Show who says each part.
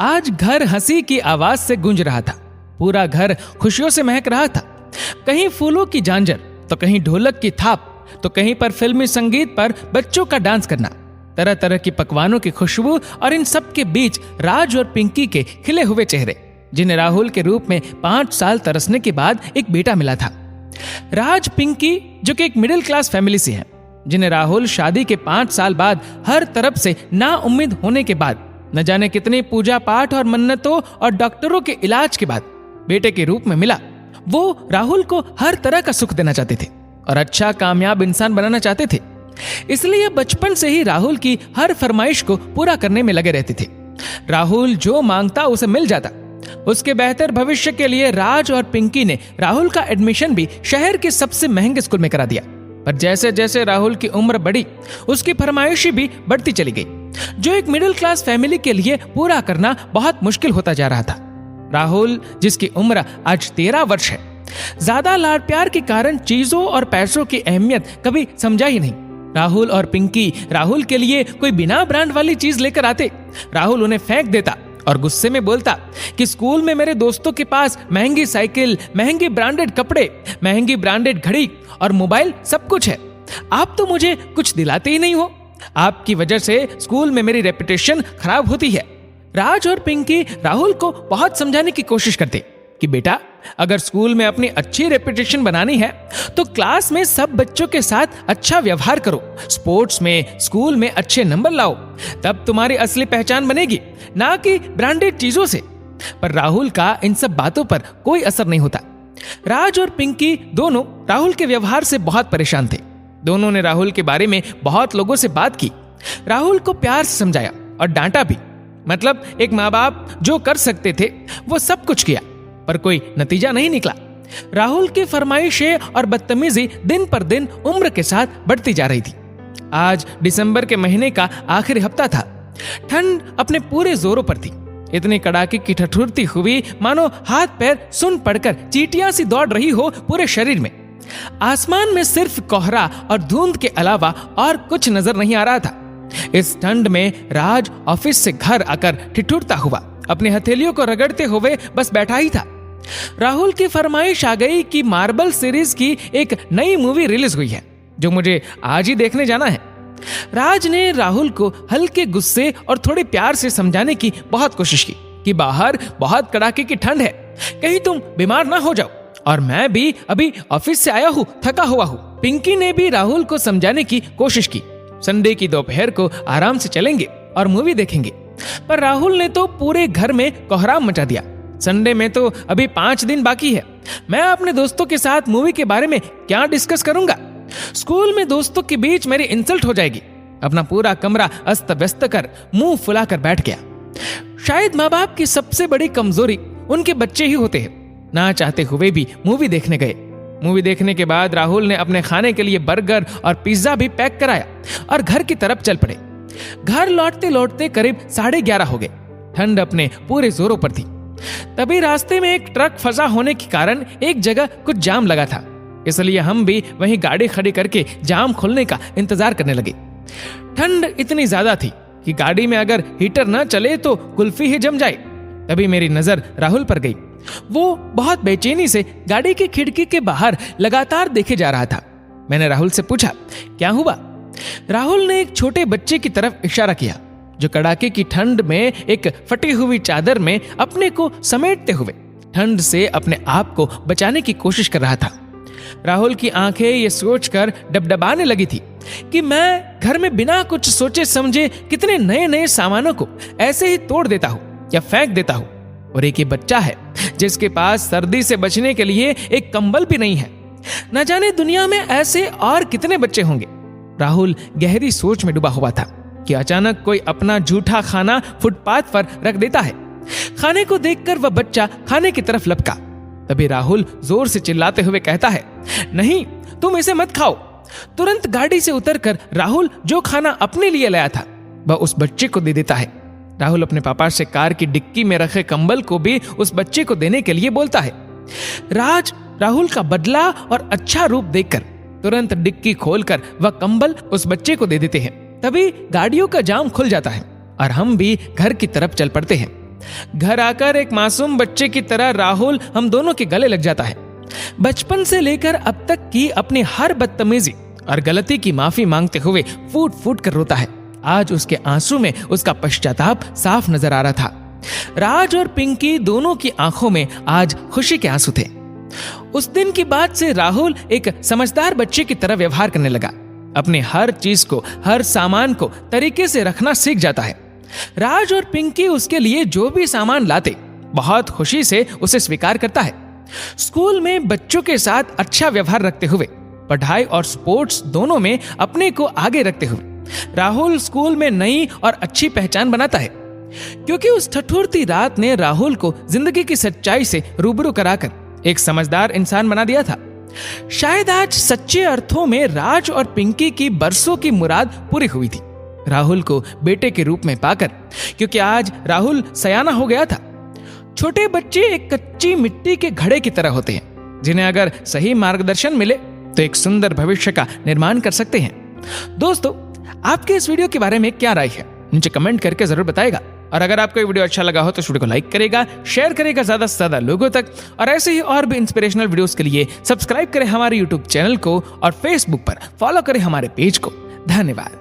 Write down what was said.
Speaker 1: आज घर हंसी की आवाज से गूंज रहा था। पूरा घर खुशियों से महक रहा था। कहीं फूलों की झांझर, तो कहीं ढोलक की थाप, तो कहीं पर फिल्मी संगीत पर बच्चों का डांस करना, तरह तरह की पकवानों की खुशबू, और इन सब के बीच राज और पिंकी के खिले हुए चेहरे, जिन्हें राहुल के रूप में 5 साल तरसने के बाद एक बेटा मिला था। राज पिंकी जो कि एक मिडिल क्लास फैमिली से है, जिन्हें राहुल शादी के 5 साल बाद हर तरफ से ना उम्मीद होने के बाद, न जाने कितनी पूजा पाठ और मन्नतों और डॉक्टरों के इलाज के बाद बेटे के रूप में मिला। वो राहुल को हर तरह का सुख देना चाहते थे और अच्छा कामयाब इंसान बनाना चाहते थे। इसलिए बचपन से ही राहुल की हर फरमाइश को पूरा करने में लगे रहते थे। राहुल जो मांगता उसे मिल जाता। उसके बेहतर भविष्य के लिए राज और पिंकी ने राहुल का एडमिशन भी शहर के सबसे महंगे स्कूल में करा दिया। पर जैसे जैसे राहुल की उम्र बढ़ी, उसकी फरमाइशी भी बढ़ती चली गई, जो एक मिडिल क्लास फैमिली के लिए पूरा करना बहुत मुश्किल होता जा रहा था। राहुल, जिसकी उम्र आज 13 वर्ष है, ज्यादा लाड प्यार के कारण चीजों और पैसों की अहमियत कभी समझा ही नहीं। राहुल और पिंकी राहुल के लिए कोई बिना ब्रांड वाली चीज लेकर आते, राहुल उन्हें फेंक देता और गुस्से में बोलता कि स्कूल में मेरे दोस्तों के पास महंगी साइकिल, महंगे ब्रांडेड कपड़े, महंगी ब्रांडेड घड़ी और मोबाइल सब कुछ है, आप तो मुझे कुछ दिलाते ही नहीं हो। आपकी वजह से स्कूल में मेरी रेपुटेशन खराब होती है। राज और पिंकी राहुल को बहुत समझाने की कोशिश करते कि बेटा, अगर स्कूल में अपनी अच्छी रेपुटेशन बनानी है तो क्लास में सब बच्चों के साथ अच्छा व्यवहार करो, स्पोर्ट्स में, स्कूल में अच्छे नंबर लाओ, तब तुम्हारी असली पहचान बनेगी, ना कि ब्रांडेड चीजों से। पर राहुल का इन सब बातों पर कोई असर नहीं होता। राज और पिंकी दोनों राहुल के व्यवहार से बहुत परेशान थे। दोनों ने राहुल के बारे में बहुत लोगों से बात की, राहुल को प्यार से समझाया और डांटा भी। मतलब एक माँ बाप जो कर सकते थे वो सब कुछ किया, पर कोई नतीजा नहीं निकला। राहुल की फरमाइशें और बदतमीजी दिन पर दिन उम्र के साथ बढ़ती जा रही थी। आज दिसंबर के महीने का आखिरी हफ्ता था। ठंड अपने पूरे जोरों पर थी। इतनी कड़ाके की ठठुरती हुई मानो हाथ पैर सुन पड़कर चींटियां सी दौड़ रही हो पूरे शरीर में। आसमान में सिर्फ कोहरा और धुंध के अलावा और कुछ नजर नहीं आ रहा था। इस ठंड में राज ऑफिस से घर आकर ठिठुरता हुआ अपनी हथेलियों को रगड़ते हुए बस बैठा ही था। राहुल की फरमाइश आ गई कि मार्बल सीरीज की एक नई मूवी रिलीज हुई है, जो मुझे आज ही देखने जाना है। राज ने राहुल को हल्के गुस्से और थोड़े प्यार से समझाने की बहुत कोशिश की कि बाहर बहुत कड़ाके की ठंड है, कहीं तुम बीमार ना हो जाओ, और मैं भी अभी ऑफिस से आया हूँ, थका हुआ हूँ। पिंकी ने भी राहुल को समझाने की कोशिश की, संडे की दोपहर को आराम से चलेंगे और मूवी देखेंगे। पर राहुल ने तो पूरे घर में कोहराम मचा दिया। संडे में तो अभी 5 दिन बाकी है, मैं अपने दोस्तों के साथ मूवी के बारे में क्या डिस्कस करूंगा? स्कूल में दोस्तों के बीच मेरी इंसल्ट हो जाएगी। अपना पूरा कमरा अस्त व्यस्त कर मुंह फुलाकर बैठ गया। शायद माँ बाप की सबसे बड़ी कमजोरी उनके बच्चे ही होते हैं। ना चाहते हुए भी मूवी देखने गए। मूवी देखने के बाद राहुल ने अपने खाने के लिए बर्गर और पिज्जा भी पैक कराया और घर की तरफ चल पड़े। घर लौटते लौटते करीब 11:30 हो गए। ठंड अपने पूरे जोरों पर थी। तभी रास्ते में एक ट्रक फंसा होने के कारण एक जगह कुछ जाम लगा था, इसलिए हम भी वहीं गाड़ी खड़ी करके जाम खुलने का इंतजार करने लगे। ठंड इतनी ज्यादा थी कि गाड़ी में अगर हीटर न चले तो कुल्फी ही जम जाए। तभी मेरी नजर राहुल पर गई। वो बहुत बेचैनी से गाड़ी की खिड़की के बाहर लगातार देखे जा रहा था। मैंने राहुल से पूछा, क्या हुआ? राहुल ने एक छोटे बच्चे की तरफ इशारा किया, जो कड़ाके की ठंड में एक फटी हुई चादर में अपने को समेटते हुए ठंड से अपने आप को बचाने की कोशिश कर रहा था। राहुल की आंखें ये सोचकर डबडबाने लगी थी कि मैं घर में बिना कुछ सोचे समझे कितने नए नए सामानों को ऐसे ही तोड़ देता हूँ या फेंक देता हूँ, और एक ये बच्चा है जिसके पास सर्दी से बचने के लिए एक कंबल भी नहीं है। न जाने दुनिया में ऐसे और कितने बच्चे होंगे। राहुल गहरी सोच में डूबा हुआ था कि अचानक कोई अपना जूठा खाना फुटपाथ पर रख देता है। खाने को देखकर वह बच्चा खाने की तरफ लपका। तभी राहुल जोर से चिल्लाते हुए कहता है, नहीं, तुम इसे मत खाओ। तुरंत गाड़ी से उतरकर राहुल जो खाना अपने लिए लाया था वह उस बच्चे को दे देता है। राहुल अपने पापा से कार की डिक्की में रखे कंबल को भी उस बच्चे को देने के लिए बोलता है। राज राहुल का बदला और अच्छा रूप देखकर तुरंत डिक्की खोलकर वह कंबल उस बच्चे को दे देते हैं। तभी गाड़ियों का जाम खुल जाता है और हम भी घर की तरफ चल पड़ते हैं। घर आकर एक मासूम बच्चे की तरह राहुल हम दोनों के गले लग जाता है। बचपन से लेकर अब तक की अपनी हर बदतमीजी और गलती की माफी मांगते हुए फूट फूट कर रोता है। आज उसके आंसू में उसका पश्चाताप साफ नजर आ रहा था। राज और पिंकी दोनों की आंखों में आज खुशी के आंसू थे। उस दिन की बात से राहुल एक समझदार बच्चे की तरह व्यवहार करने लगा। अपने हर चीज को, हर सामान को तरीके से रखना सीख जाता है। राज और पिंकी उसके लिए जो भी सामान लाते बहुत खुशी से उसे स्वीकार करता है। स्कूल में बच्चों के साथ अच्छा व्यवहार रखते हुए, पढ़ाई और स्पोर्ट्स दोनों में अपने को आगे रखते हुए राहुल स्कूल में नई और अच्छी पहचान बनाता है। क्योंकि उस ठठुरती रात ने राहुल को जिंदगी की सच्चाई से रूबरू कराकर एक समझदार इंसान बना दिया था। शायद आज सच्चे अर्थों में राज और पिंकी की बरसों की मुराद पूरी हुई थी। राहुल को बेटे के रूप में पाकर, क्योंकि आज राहुल सयाना हो गया था। छोटे बच्चे एक कच्ची मिट्टी के घड़े की तरह होते हैं, जिन्हें अगर सही मार्गदर्शन मिले तो एक सुंदर भविष्य का निर्माण कर सकते हैं। दोस्तों, आपके इस वीडियो के बारे में क्या राय है, नीचे कमेंट करके जरूर बताएगा। और अगर आपको ये वीडियो अच्छा लगा हो तो इस वीडियो को लाइक करेगा, शेयर करेगा ज्यादा से ज्यादा लोगों तक। और ऐसे ही और भी इंस्पिरेशनल वीडियोस के लिए सब्सक्राइब करें हमारे यूट्यूब चैनल को और फेसबुक पर फॉलो करें हमारे पेज को। धन्यवाद।